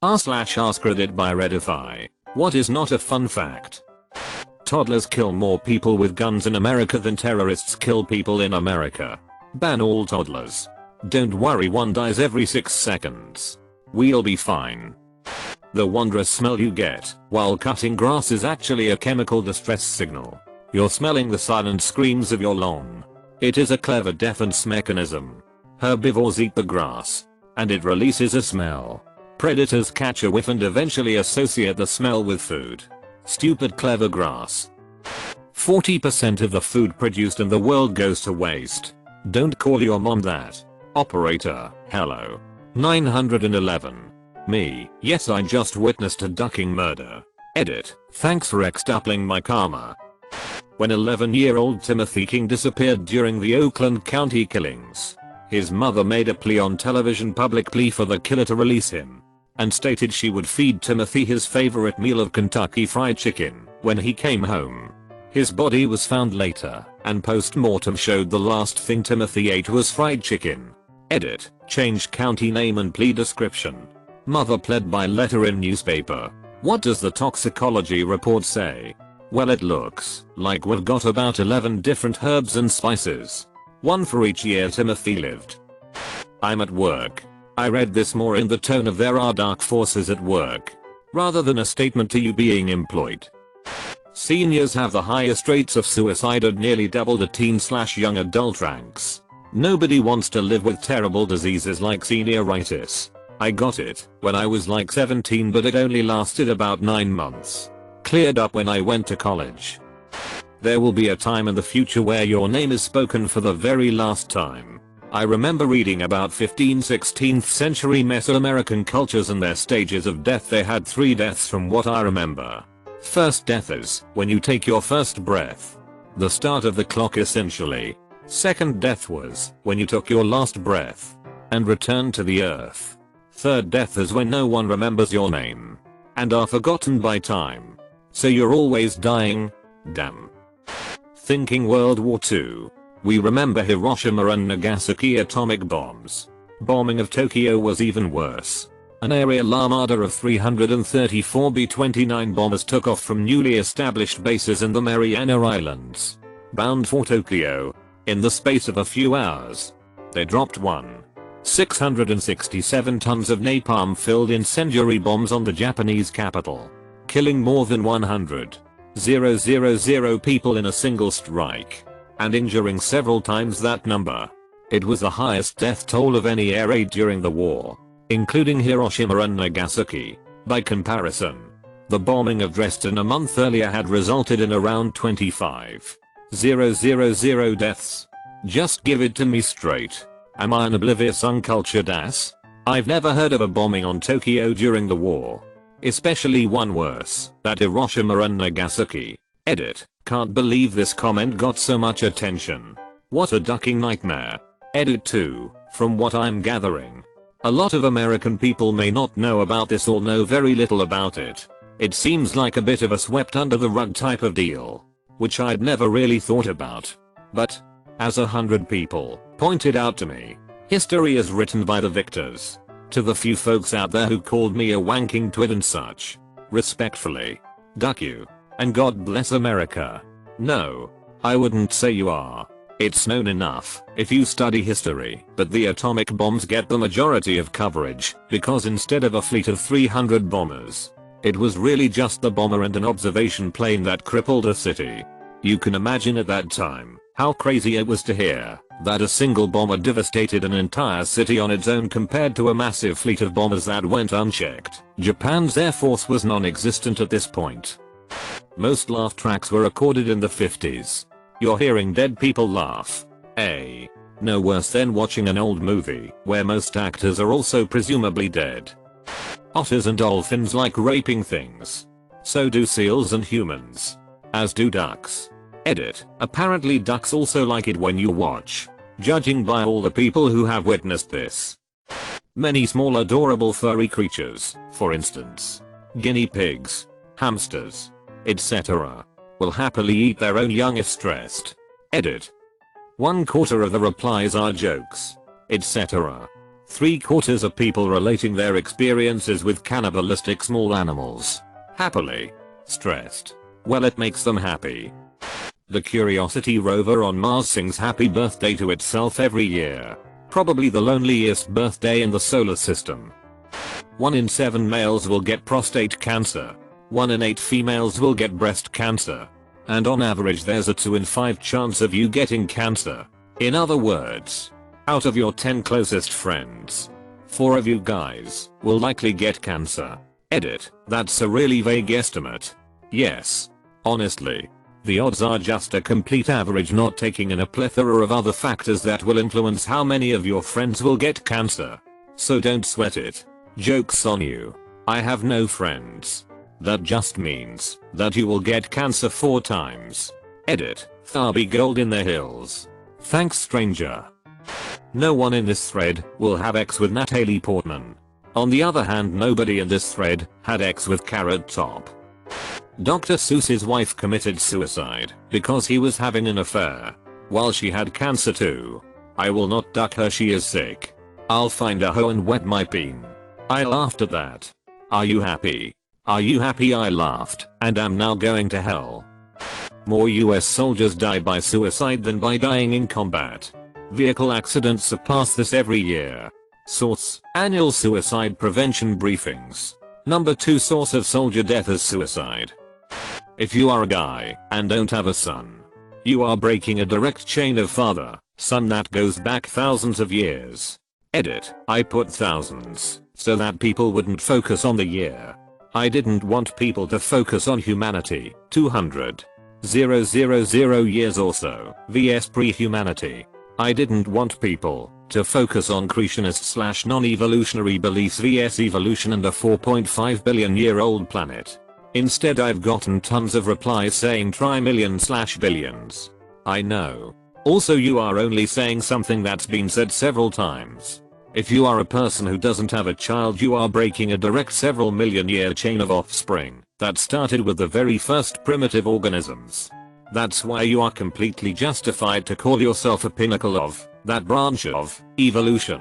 r/askreddit by Redify. What is not a fun fact? Toddlers kill more people with guns in America than terrorists kill people in America. Ban all toddlers. Don't worry, one dies every 6 seconds. We'll be fine. The wondrous smell you get while cutting grass is actually a chemical distress signal. You're smelling the silent screams of your lawn. It is a clever defense mechanism. Herbivores eat the grass, and it releases a smell. Predators catch a whiff and eventually associate the smell with food. Stupid clever grass. 40% of the food produced in the world goes to waste. Don't call your mom that. Operator, hello. 911. Me, yes, I just witnessed a ducking murder. Edit, thanks for extupling my karma. When 11-year-old Timothy King disappeared during the Oakland County killings, his mother made a plea on television, public plea for the killer to release him, and stated she would feed Timothy his favorite meal of Kentucky Fried Chicken when he came home. His body was found later, and post-mortem showed the last thing Timothy ate was fried chicken. Edit, change county name and plea description. Mother pled by letter in newspaper. What does the toxicology report say? Well, it looks like we've got about 11 different herbs and spices. One for each year Timothy lived. I'm at work. I read this more in the tone of there are dark forces at work, rather than a statement to you being employed. Seniors have the highest rates of suicide at nearly double the teen/young adult ranks. Nobody wants to live with terrible diseases like senioritis. I got it when I was like 17, but it only lasted about 9 months. Cleared up when I went to college. There will be a time in the future where your name is spoken for the very last time. I remember reading about 15th-16th century Mesoamerican cultures and their stages of death. They had 3 deaths from what I remember. First death is when you take your first breath. The start of the clock essentially. Second death was when you took your last breath and returned to the earth. Third death is when no one remembers your name and are forgotten by time. So you're always dying? Damn. Thinking World War II. We remember Hiroshima and Nagasaki atomic bombs. Bombing of Tokyo was even worse. An aerial armada of 334 B-29 bombers took off from newly established bases in the Mariana Islands, bound for Tokyo. In the space of a few hours, they dropped 667 tons of napalm-filled incendiary bombs on the Japanese capital, killing more than 100,000 people in a single strike, and injuring several times that number. It was the highest death toll of any air raid during the war, including Hiroshima and Nagasaki. By comparison, the bombing of Dresden a month earlier had resulted in around 25,000 deaths. Just give it to me straight. Am I an oblivious uncultured ass? I've never heard of a bombing on Tokyo during the war. Especially one worse, that Hiroshima and Nagasaki. Edit, can't believe this comment got so much attention. What a ducking nightmare. Edit 2, from what I'm gathering, a lot of American people may not know about this or know very little about it. It seems like a bit of a swept under the rug type of deal, which I'd never really thought about. But, as 100 people pointed out to me, history is written by the victors. To the few folks out there who called me a wanking twit and such, respectfully, duck you, and God bless America. No, I wouldn't say you are. It's known enough if you study history, but the atomic bombs get the majority of coverage because instead of a fleet of 300 bombers, it was really just the bomber and an observation plane that crippled a city. You can imagine at that time how crazy it was to hear that a single bomber devastated an entire city on its own compared to a massive fleet of bombers that went unchecked. Japan's air force was non-existent at this point. Most laugh tracks were recorded in the 50s. You're hearing dead people laugh. No worse than watching an old movie where most actors are also presumably dead. Otters and dolphins like raping things. So do seals and humans. As do ducks. Edit, apparently ducks also like it when you watch, judging by all the people who have witnessed this. Many small adorable furry creatures, for instance, guinea pigs, hamsters, etc., will happily eat their own young if stressed. Edit. 1/4 of the replies are jokes, etc. 3/4 of people relating their experiences with cannibalistic small animals. Happily. Stressed. Well, it makes them happy. The Curiosity rover on Mars sings happy birthday to itself every year. Probably the loneliest birthday in the solar system. 1 in 7 males will get prostate cancer. 1 in 8 females will get breast cancer. And on average there's a 2 in 5 chance of you getting cancer. In other words, out of your 10 closest friends, 4 of you guys will likely get cancer. Edit, that's a really vague estimate. Yes. Honestly. The odds are just a complete average, not taking in a plethora of other factors that will influence how many of your friends will get cancer. So don't sweat it. Joke's on you. I have no friends. That just means that you will get cancer 4 times. Edit, Tharby Gold in the hills. Thanks, stranger. No one in this thread will have X with Natalie Portman. On the other hand, nobody in this thread had X with Carrot Top. Dr. Seuss's wife committed suicide because he was having an affair. While she had cancer too. I will not duck her, she is sick. I'll find a hoe and wet my peen. I laughed at that. Are you happy? Are you happy I laughed and am now going to hell? More US soldiers die by suicide than by dying in combat. Vehicle accidents surpass this every year. Source: Annual Suicide Prevention Briefings. Number 2 source of soldier death is suicide. If you are a guy and don't have a son, you are breaking a direct chain of father-son that goes back thousands of years. Edit, I put thousands so that people wouldn't focus on the year. I didn't want people to focus on humanity. 200,000 years or so vs pre-humanity. I didn't want people to focus on creationist / non-evolutionary beliefs vs evolution and a 4.5 billion year old planet. Instead, I've gotten tons of replies saying try millions / billions. I know. Also, you are only saying something that's been said several times. If you are a person who doesn't have a child, you are breaking a direct several million year chain of offspring that started with the very first primitive organisms. That's why you are completely justified to call yourself a pinnacle of that branch of evolution.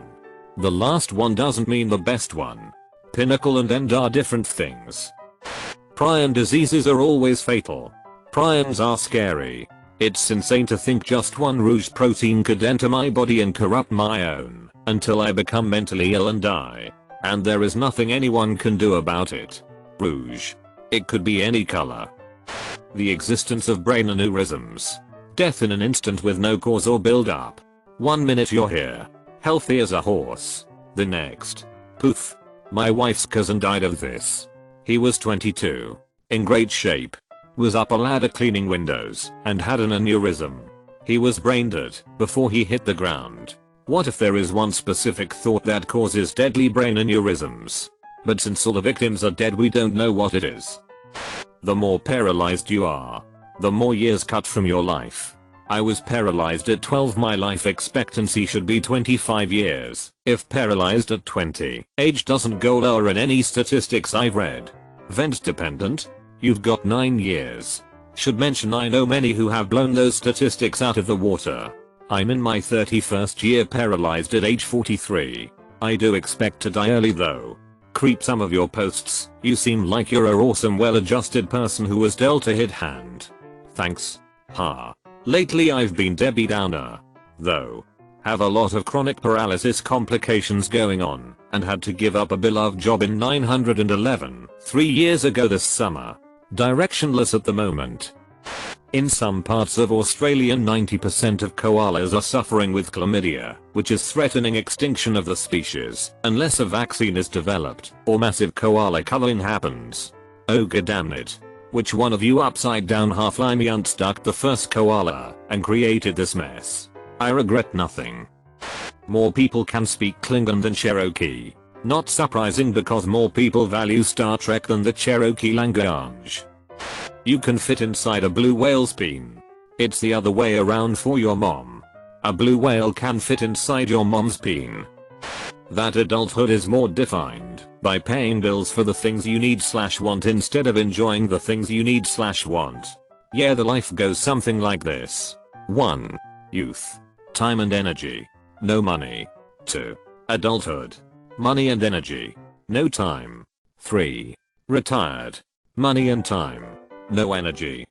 The last one doesn't mean the best one. Pinnacle and end are different things. Prion diseases are always fatal. Prions are scary. It's insane to think just one rouge protein could enter my body and corrupt my own until I become mentally ill and die. And there is nothing anyone can do about it. Rouge. It could be any color. The existence of brain aneurysms. Death in an instant with no cause or build up. 1 minute you're here, healthy as a horse. The next, poof. My wife's cousin died of this. He was 22. In great shape. Was up a ladder cleaning windows and had an aneurysm. He was brain dead before he hit the ground. What if there is one specific thought that causes deadly brain aneurysms? But since all the victims are dead, we don't know what it is. The more paralyzed you are, the more years cut from your life. I was paralyzed at 12. My life expectancy should be 25 years. If paralyzed at 20, age doesn't go lower in any statistics I've read. Vent dependent? You've got 9 years. Should mention I know many who have blown those statistics out of the water. I'm in my 31st year paralyzed at age 43. I do expect to die early though. Creep some of your posts. You seem like you're a awesome well-adjusted person who was dealt a hit hand. Thanks. Ha. Lately I've been Debbie Downer. Though. Have a lot of chronic paralysis complications going on and had to give up a beloved job in 911 3 years ago this summer. Directionless at the moment. In some parts of Australia 90% of koalas are suffering with chlamydia, which is threatening extinction of the species unless a vaccine is developed or massive koala culling happens. Oh goddammit. Which one of you upside down half-limey unstuck the first koala and created this mess? I regret nothing. More people can speak Klingon than Cherokee. Not surprising because more people value Star Trek than the Cherokee language. You can fit inside a blue whale's peen. It's the other way around for your mom. A blue whale can fit inside your mom's peen. That adulthood is more defined by paying bills for the things you need / want instead of enjoying the things you need / want. Yeah, the life goes something like this. 1. Youth. Time and energy. No money. 2. Adulthood. Money and energy. No time. 3. Retired. Money and time. No energy.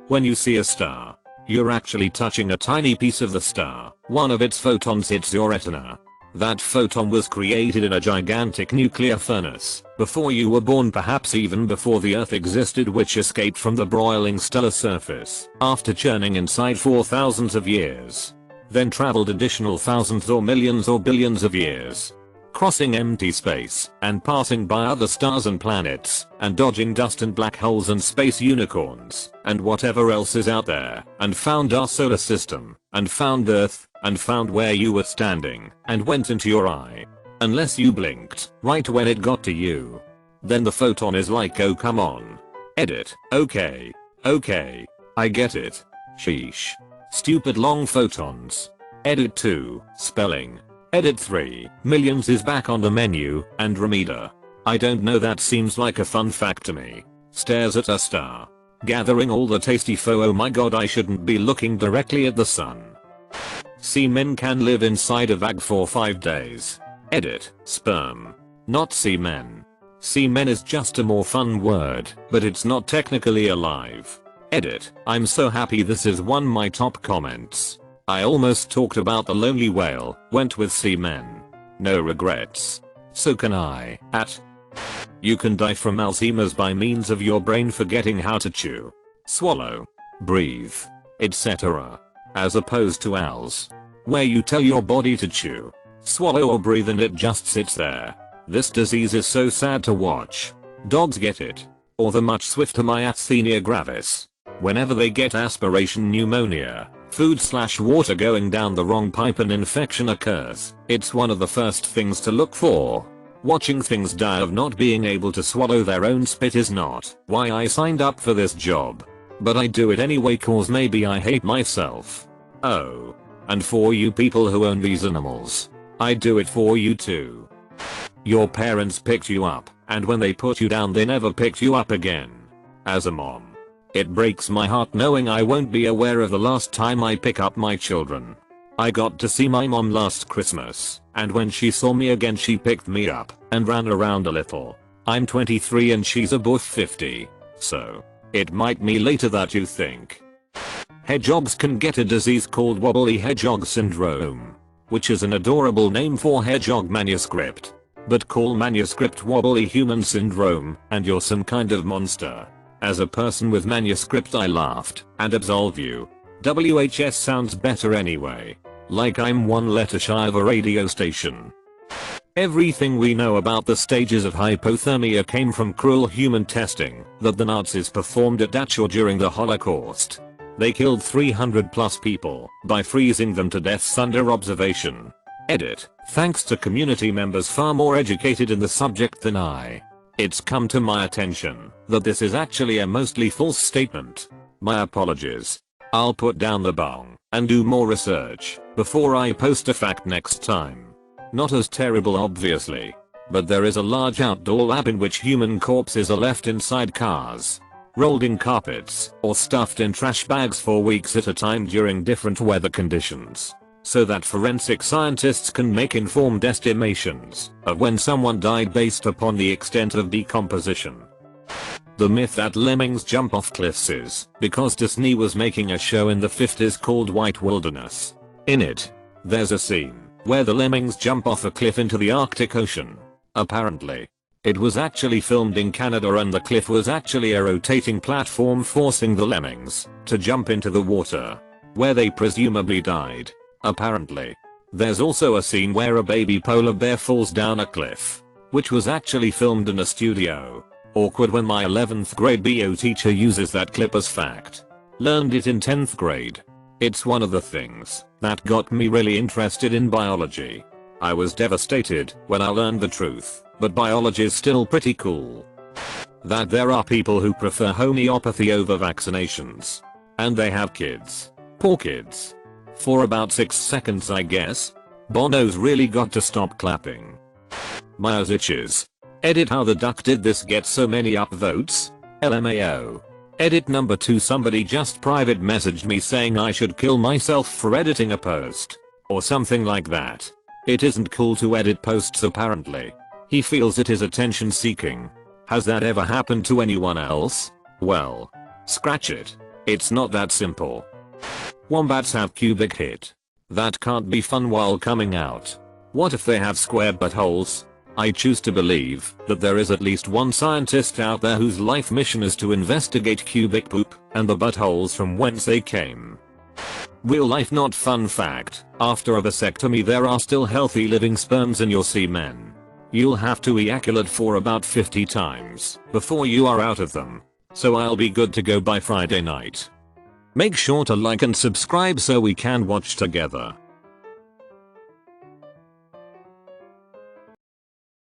When you see a star, you're actually touching a tiny piece of the star. One of its photons hits your retina. That photon was created in a gigantic nuclear furnace before you were born, perhaps even before the Earth existed, which escaped from the broiling stellar surface after churning inside for thousands of years. Then traveled additional thousands or millions or billions of years, crossing empty space and passing by other stars and planets and dodging dust and black holes and space unicorns and whatever else is out there, and found our solar system and found Earth and found where you were standing and went into your eye. Unless you blinked right when it got to you. Then the photon is like, oh come on. Edit. Okay. I get it. Sheesh. Stupid long photons. Edit 2. Spelling. Edit 3. Millions is back on the menu, Andromeda. I don't know, that seems like a fun fact to me. Stares at a star. Gathering all the tasty pho. Oh my god, I shouldn't be looking directly at the sun. Seamen can live inside a vag for 5 days. Edit. Sperm. Not seamen. Seamen is just a more fun word, but it's not technically alive. Edit. I'm so happy this is one my top comments. I almost talked about the lonely whale, went with seamen. No regrets. So can I. You can die from Alzheimer's by means of your brain forgetting how to chew, swallow, breathe, etc. As opposed to ALS, where you tell your body to chew, swallow or breathe and it just sits there. This disease is so sad to watch. Dogs get it. Or the much swifter myasthenia gravis. Whenever they get aspiration pneumonia, food/water going down the wrong pipe, and infection occurs, it's one of the first things to look for. Watching things die of not being able to swallow their own spit is not why I signed up for this job. But I do it anyway cause maybe I hate myself. Oh. And for you people who own these animals, I do it for you too. Your parents picked you up, and when they put you down they never picked you up again. As a mom, it breaks my heart knowing I won't be aware of the last time I pick up my children. I got to see my mom last Christmas, and when she saw me again she picked me up and ran around a little. I'm 23 and she's above 50, so it might be later that you think. Hedgehogs can get a disease called wobbly hedgehog syndrome, which is an adorable name for hedgehog manuscript. But call manuscript wobbly human syndrome and you're some kind of monster. As a person with manuscript I laughed and absolve you. WHS sounds better anyway. Like I'm one letter shy of a radio station. Everything we know about the stages of hypothermia came from cruel human testing that the Nazis performed at Dachau during the Holocaust. They killed 300+ people by freezing them to death under observation. Edit. Thanks to community members far more educated in the subject than I, it's come to my attention that this is actually a mostly false statement. My apologies. I'll put down the bong and do more research before I post a fact next time. Not as terrible obviously, but there is a large outdoor lab in which human corpses are left inside cars, rolled in carpets, or stuffed in trash bags for weeks at a time during different weather conditions, so that forensic scientists can make informed estimations of when someone died based upon the extent of decomposition. The myth that lemmings jump off cliffs is because Disney was making a show in the 50s called White Wilderness. In it, there's a scene where the lemmings jump off a cliff into the Arctic Ocean. Apparently, it was actually filmed in Canada and the cliff was actually a rotating platform forcing the lemmings to jump into the water, where they presumably died. Apparently, there's also a scene where a baby polar bear falls down a cliff, which was actually filmed in a studio. Awkward when my 11th grade BO teacher uses that clip as fact. Learned it in 10th grade. It's one of the things that got me really interested in biology. I was devastated when I learned the truth, but biology is still pretty cool. That there are people who prefer homeopathy over vaccinations. And they have kids. Poor kids. For about 6 seconds I guess. Bono's really got to stop clapping. My ass itches. Edit how the duck did this get so many upvotes? LMAO. Edit number 2 somebody just private messaged me saying I should kill myself for editing a post. Or something like that. It isn't cool to edit posts apparently. He feels it is attention seeking. Has that ever happened to anyone else? Well, scratch it. It's not that simple. Wombats have cubic hit. That can't be fun while coming out. What if they have square buttholes? I choose to believe that there is at least one scientist out there whose life mission is to investigate cubic poop and the buttholes from whence they came. Real life not fun fact, after a vasectomy there are still healthy living sperms in your semen. You'll have to ejaculate for about 50 times before you are out of them. So I'll be good to go by Friday night. Make sure to like and subscribe so we can watch together.